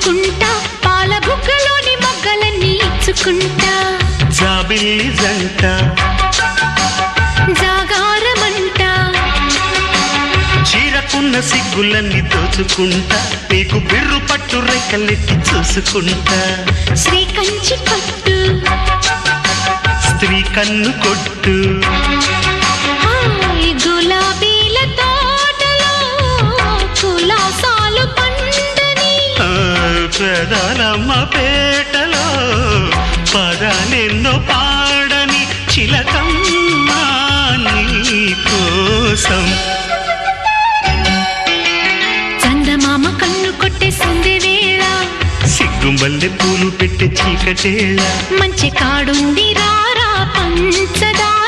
దాచుకుంటా పాల బుగ్గలోని మొగ్గలన్నీ ఇచ్చుకుంటా జాబిల్లి జంట జాగారమంట చీరకున్న సిగ్గులన్నీ దోచుకుంటా నీకు బిర్రు పట్టు రెక్కలెట్టి చూసుకుంటా శ్రీకంచి పట్టు స్త్రీ కన్ను కొట్టు గులాబీల తోటలో కులాసాలు పండని పెదాలమ్మ పేటలో పదాలెన్నో పాడని చిలకమ్మ నీ కోసం చందమామ కన్ను కొట్టే సందె వేళ సిగ్గుమల్లె పూలు పెట్టే చీకటేళ మంచి కాడుంది రారా పంచదార